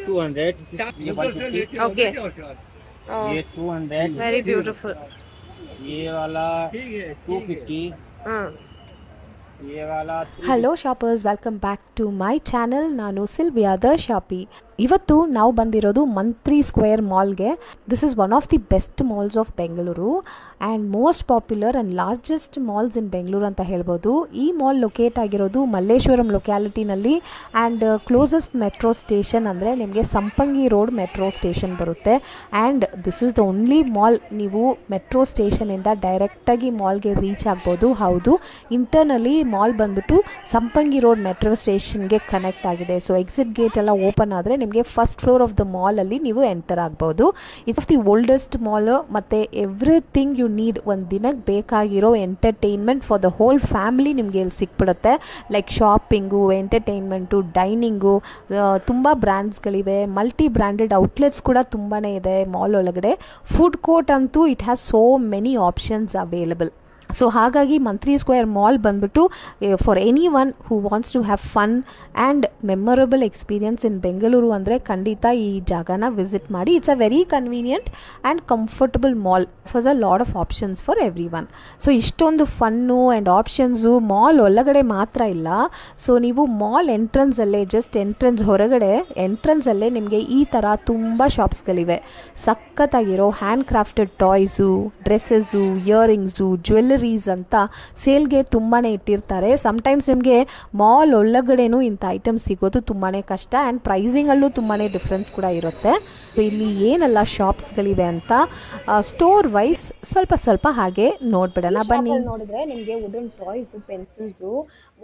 200. ये 150. Okay. ये 200. Very beautiful. ये वाला 250. ये वाला hello shoppers, welcome back to my channel. ನಾನು ಸಿಲ್ವಿಯಾ ದ ಶಾಪಿ. ಇವತ್ತು ನಾವು ಬಂದಿರೋದು ಮಂತ್ರಿ ಸ್ಕ್ವೇರ್ ಮಾಲ್ಗೆ. This is one of the best malls of Bengaluru and most popular and largest malls in Bengaluru ಅಂತ ಹೇಳ್ಬೋದು. ಈ ಮಾಲ್ ಲೊಕೇಟ್ ಆಗಿರೋದು ಮಲ್ಲೇಶ್ವರಂ ಲೊಕ್ಯಾಲಿಟಿನಲ್ಲಿ ಆ್ಯಂಡ್ ಕ್ಲೋಸೆಸ್ಟ್ ಮೆಟ್ರೋ ಸ್ಟೇಷನ್ ಅಂದರೆ ನಿಮಗೆ ಸಂಪಂಗಿ ರೋಡ್ ಮೆಟ್ರೋ ಸ್ಟೇಷನ್ ಬರುತ್ತೆ. And this is the only mall, ನೀವು ಮೆಟ್ರೋ ಸ್ಟೇಷನಿಂದ ಡೈರೆಕ್ಟಾಗಿ ಮಾಲ್ಗೆ ರೀಚ್ ಆಗ್ಬೋದು. ಹೌದು, ಇಂಟರ್ನಲ್ಲಿ ಮಾಲ್ ಬಂದ್ಬಿಟ್ಟು ಸಂಪಂಗಿ ರೋಡ್ ಮೆಟ್ರೋ ಸ್ಟೇಷನ್ಗೆ ಕನೆಕ್ಟ್ ಆಗಿದೆ. ಸೊ ಎಕ್ಸಿಟ್ ಗೇಟ್ ಎಲ್ಲ ಓಪನ್ ಆದರೆ ನಿಮಗೆ ಫಸ್ಟ್ ಫ್ಲೋರ್ ಆಫ್ ದ ಮಾಲಲ್ಲಿ ನೀವು ಎಂಟರ್ ಆಗ್ಬೋದು. It's of the oldest mall ಮತ್ತು ಎವ್ರಿಥಿಂಗ್ ಯು ನೀಡ್, ಒಂದು ದಿನಕ್ಕೆ ಬೇಕಾಗಿರೋ entertainment for the whole family ನಿಮಗೆ ಇಲ್ಲಿ ಸಿಕ್ಬಿಡುತ್ತೆ. ಲೈಕ್ ಶಾಪಿಂಗು, ಎಂಟರ್ಟೈನ್ಮೆಂಟು, ಡೈನಿಂಗು, ತುಂಬ ಬ್ರ್ಯಾಂಡ್ಸ್ಗಳಿವೆ. ಮಲ್ಟಿ ಬ್ರ್ಯಾಂಡೆಡ್ ಔಟ್ಲೆಟ್ಸ್ ಕೂಡ ತುಂಬಾ ಇದೆ ಮಾಲ್ ಒಳಗಡೆ. ಫುಡ್ ಕೋರ್ಟ್ ಅಂತೂ it has so many options available. So ಹಾಗಾಗಿ ಮಂತ್ರಿ ಸ್ಕ್ವೇರ್ ಮಾಲ್ ಬಂದ್ಬಿಟ್ಟು for anyone who wants to have fun and memorable experience in Bengaluru ಅಂದರೆ ಖಂಡಿತ ಈ ಜಾಗನ ವಿಸಿಟ್ ಮಾಡಿ. It's a very convenient and comfortable mall for a lot of options for everyone. So ಇಷ್ಟೊಂದು fun and options mall ಒಳಗಡೆ ಮಾತ್ರ ಇಲ್ಲ. So ನೀವು ಮಾಲ್ ಎಂಟ್ರೆನ್ಸಲ್ಲೇ, ಜಸ್ಟ್ ಎಂಟ್ರೆನ್ಸ್ ಹೊರಗಡೆ ಎಂಟ್ರೆನ್ಸಲ್ಲೇ ನಿಮಗೆ ಈ ಥರ ತುಂಬ ಶಾಪ್ಸ್ಗಳಿವೆ. ಸಖತ್ತಾಗಿರೋ handcrafted toys, dresses, earrings, jewelleries ಅಂತ ಸೇಲ್ಗೆ ತುಂಬಾ ಇಟ್ಟಿರ್ತಾರೆ. ಸಮ್ಟೈಮ್ಸ್ ನಿಮಗೆ ಮಾಲ್ ಒಳಗಡೆನೂ ಇಂಥ ಐಟಮ್ಸ್ ಸಿಗೋದು ತುಂಬಾ ಕಷ್ಟ ಆ್ಯಂಡ್ ಪ್ರೈಸಿಂಗಲ್ಲೂ ತುಂಬಾ ಡಿಫ್ರೆನ್ಸ್ ಕೂಡ ಇರುತ್ತೆ. ಇಲ್ಲಿ ಏನೆಲ್ಲ ಶಾಪ್ಸ್ಗಳಿವೆ ಅಂತ ಸ್ಟೋರ್ ವೈಸ್ ಸ್ವಲ್ಪ ಹಾಗೆ ನೋಡ್ಬಿಡೋಣ ಬನ್ನಿ. ನೋಡಿದ್ರೆ ನಿಮಗೆ ವುಡನ್ ಟಾಯ್ಸು, ಪೆನ್ಸಿಲ್ಸು,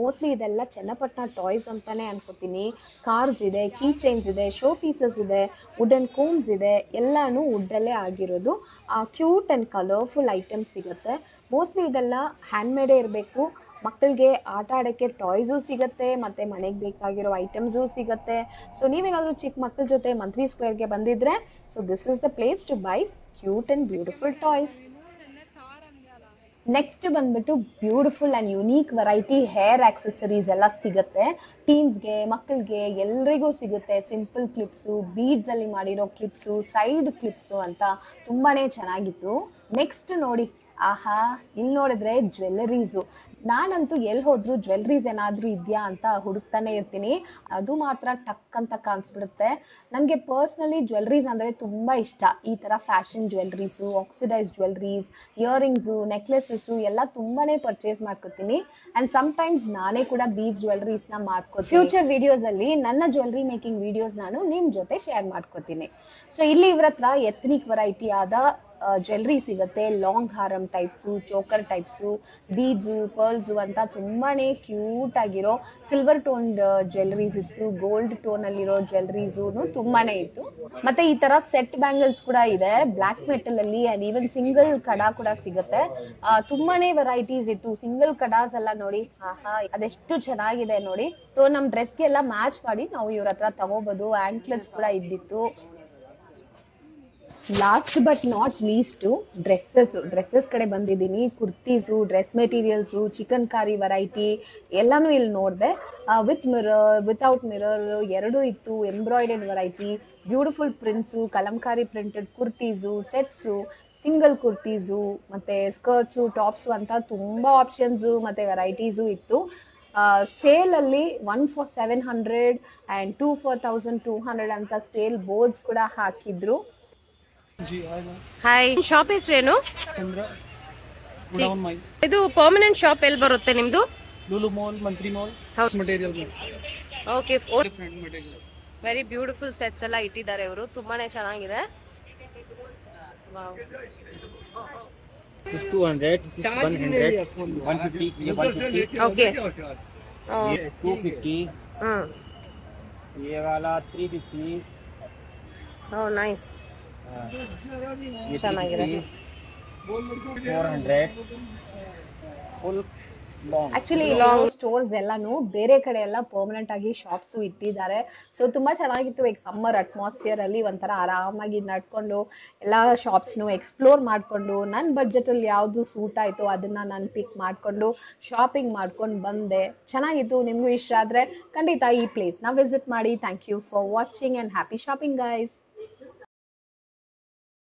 ಮೋಸ್ಟ್ಲಿ ಇದೆಲ್ಲ ಚನ್ನಪಟ್ಟಣ ಟಾಯ್ಸ್ ಅಂತಾನೆ ಅನ್ಕೋತೀನಿ. ಕಾರ್ಸ್ ಇದೆ, ಕೀ ಚೈನ್ಸ್ ಇದೆ, ಶೋ ಪೀಸಸ್ ಇದೆ, ವುಡನ್ ಕೋಮ್ಸ್ ಇದೆ, ಎಲ್ಲಾನು ವುಡ್ಡಲ್ಲೇ ಆಗಿರೋದು. ಕ್ಯೂಟ್ ಆ್ಯಂಡ್ ಕಲರ್ಫುಲ್ ಐಟಮ್ಸ್ ಸಿಗುತ್ತೆ. ಮೋಸ್ಟ್ಲಿ ಇದೆಲ್ಲ ಹ್ಯಾಂಡ್ಮೇಡೇ ಇರಬೇಕು. ಮಕ್ಕಳಿಗೆ ಆಟ ಆಡೋಕ್ಕೆ ಟಾಯ್ಸು ಸಿಗುತ್ತೆ ಮತ್ತು ಮನೆಗೆ ಬೇಕಾಗಿರೋ ಐಟಮ್ಸು ಸಿಗುತ್ತೆ. ಸೊ ನೀವೇನಾದರೂ ಚಿಕ್ಕ ಮಕ್ಕಳ ಜೊತೆ ಮಂತ್ರಿ ಸ್ಕ್ವೇರ್ಗೆ ಬಂದಿದ್ರೆ, so this is the place to buy cute and beautiful toys. Next ಬಂದ್ಬಿಟ್ಟು beautiful and unique variety hair accessories ಎಲ್ಲ ಸಿಗುತ್ತೆ. ಟೀನ್ಸ್ಗೆ, ಮಕ್ಕಳಿಗೆ, ಎಲ್ರಿಗೂ ಸಿಗುತ್ತೆ. ಸಿಂಪಲ್ ಕ್ಲಿಪ್ಸು, ಬೀಡ್ಸಲ್ಲಿ ಮಾಡಿರೋ ಕ್ಲಿಪ್ಸು, ಸೈಡ್ ಕ್ಲಿಪ್ಸು ಅಂತ ತುಂಬಾ ಚೆನ್ನಾಗಿತ್ತು. ನೆಕ್ಸ್ಟ್ ನೋಡಿ, ಆಹಾ, ಇಲ್ಲಿ ನೋಡಿದ್ರೆ ಜ್ಯುವೆಲ್ಲರೀಸು. ನಾನಂತೂ ಎಲ್ಲಿ ಹೋದ್ರು ಜ್ಯುವೆಲ್ರೀಸ್ ಏನಾದರೂ ಇದೆಯಾ ಅಂತ ಹುಡುಕ್ತಾನೆ ಇರ್ತೀನಿ. ಅದು ಮಾತ್ರ ಟಕ್ ಅಂತ ಕಾಣಿಸ್ಬಿಡುತ್ತೆ. ನನಗೆ ಪರ್ಸ್ನಲಿ ಜ್ಯುವೆಲ್ರೀಸ್ ಅಂದರೆ ತುಂಬ ಇಷ್ಟ. ಈ ಥರ fashion jewelleries, oxidise jewelleries, earrings, necklaces ಎಲ್ಲ ತುಂಬಾ ಪರ್ಚೇಸ್ ಮಾಡ್ಕೊತೀನಿ. ಆ್ಯಂಡ್ ಸಮ್ಟೈಮ್ಸ್ ನಾನೇ ಕೂಡ ಬೀಚ್ ಜ್ಯುವೆಲ್ರೀಸ್ನ ಮಾಡ್ಕೋತೀನಿ. ಫ್ಯೂಚರ್ ವಿಡಿಯೋಸಲ್ಲಿ ನನ್ನ ಜ್ಯುವೆಲ್ರಿ ಮೇಕಿಂಗ್ ವಿಡಿಯೋಸ್ ನಾನು ನಿಮ್ಮ ಜೊತೆ ಶೇರ್ ಮಾಡ್ಕೋತೀನಿ. ಸೊ ಇಲ್ಲಿ ಇವ್ರ ಹತ್ರ ಎಥ್ನಿಕ್ ವೆರೈಟಿ ಆದ ಜ್ಯುವೆಲ್ರಿ ಸಿಗುತ್ತೆ. ಲಾಂಗ್ ಹಾರಮ್ types, choker types, beads, pearls ಅಂತ ತುಂಬಾ ಕ್ಯೂಟ್ ಆಗಿರೋ ಸಿಲ್ವರ್ ಟೋನ್ ಜ್ಯುವೆಲ್ರೀಸ್ ಇತ್ತು. ಗೋಲ್ಡ್ ಟೋನಲ್ಲಿರೋ ಜ್ಯುವೆಲ್ರೀಸು ತುಂಬಾ ಇತ್ತು. ಮತ್ತು ಈ ಥರ ಸೆಟ್ ಬ್ಯಾಂಗಲ್ಸ್ ಕೂಡ ಇದೆ, ಬ್ಲ್ಯಾಕ್ ಮೆಟಲಲ್ಲಿ. ಆ್ಯಂಡ್ ಈವನ್ ಸಿಂಗಲ್ ಕಡಾ ಕೂಡ ಸಿಗುತ್ತೆ. ತುಂಬಾ ವೆರೈಟೀಸ್ ಇತ್ತು. ಸಿಂಗಲ್ ಕಡಾಸ್ ಎಲ್ಲ ನೋಡಿ, ಆಹಾ, ಅದೆಷ್ಟು ಚೆನ್ನಾಗಿದೆ ನೋಡಿ. ಸೊ ನಮ್ಮ ಡ್ರೆಸ್ಗೆಲ್ಲ ಮ್ಯಾಚ್ ಮಾಡಿ ನಾವು ಇವ್ರ ಹತ್ರ ತಗೋಬೋದು. ಆ್ಯಂಕ್ಲೆಟ್ಸ್ ಕೂಡ ಇದ್ದಿತ್ತು. Last but not least dresses ಕಡೆ ಬಂದಿದ್ದೀನಿ. Kurtis, dress materials, chikankari variety ಎಲ್ಲನೂ ಇಲ್ಲಿ ನೋಡಿದೆ. ವಿತ್ ಮಿರರ್, ವಿತೌಟ್ ಮಿರರ್ ಎರಡೂ ಇತ್ತು. Embroidered variety, beautiful prints, kalamkari printed kurtis, sets, single kurtis, ಮತ್ತು ಸ್ಕರ್ಟ್ಸು, ಟಾಪ್ಸು ಅಂತ ತುಂಬ ಆಪ್ಷನ್ಸು ಮತ್ತು ವೆರೈಟೀಸು ಇತ್ತು. ಸೇಲಲ್ಲಿ 1 for 700 ಆ್ಯಂಡ್ 2 for 1200 ಅಂತ ಸೇಲ್ ಬೋರ್ಡ್ಸ್ ಕೂಡ ಹಾಕಿದ್ರು. ಹಾಯ್, ಶಾಪ್ ಹೆಸರೇನು? ಇದು ಪರ್ಮನೆಂಟ್ ಶಾಪ್ ಎಲ್ಲಿ ಬರುತ್ತೆ ನಿಮ್ದು? ಲೂಲು ಮಾಲ್, ಮಂತ್ರಿ mall, material. Okay, very beautiful sets ಎಲ್ಲ ಇಟ್ಟಿದ್ದಾರೆ ಇವರು. ತುಂಬಾನೇ ಚೆನ್ನಾಗಿದೆ. Wow. This is 200, this is 100, 150, ये 150. ओके, ये 250. ये वाला 350. ಓ ನೈಸ್. ये ಚೆನ್ನಾಗಿದೆ. 400. फुल ಆಕ್ಚುಲಿ ಸ್ಟೋರ್ಸ್ ಎಲ್ಲಾನು ಬೇರೆ ಕಡೆ ಎಲ್ಲ ಪರ್ಮನೆಂಟ್ ಆಗಿ ಶಾಪ್ಸ್ ಇಟ್ಟಿದ್ದಾರೆ. ಸೊ ತುಂಬಾ ಚೆನ್ನಾಗಿತ್ತು. ಈಗ ಸಮ್ಮರ್ ಅಟ್ಮಾಸ್ಫಿಯರ್ ಅಲ್ಲಿ ಒಂಥರ ಆರಾಮಾಗಿ ನಡ್ಕೊಂಡು ಎಲ್ಲ ಶಾಪ್ಸ್ನು ಎಕ್ಸ್ಪ್ಲೋರ್ ಮಾಡ್ಕೊಂಡು ನನ್ನ ಬಡ್ಜೆಟ್ ಅಲ್ಲಿ ಯಾವ್ದು ಸೂಟ್ ಆಯ್ತು ಅದನ್ನ ನಾನು ಪಿಕ್ ಮಾಡ್ಕೊಂಡು ಶಾಪಿಂಗ್ ಮಾಡ್ಕೊಂಡು ಬಂದೆ. ಚೆನ್ನಾಗಿತ್ತು. ನಿಮ್ಗೂ ಇಷ್ಟ ಆದ್ರೆ ಖಂಡಿತ ಈ ಪ್ಲೇಸ್ ನ ವಿಸಿಟ್ ಮಾಡಿ. Thank you for watching and happy shopping guys.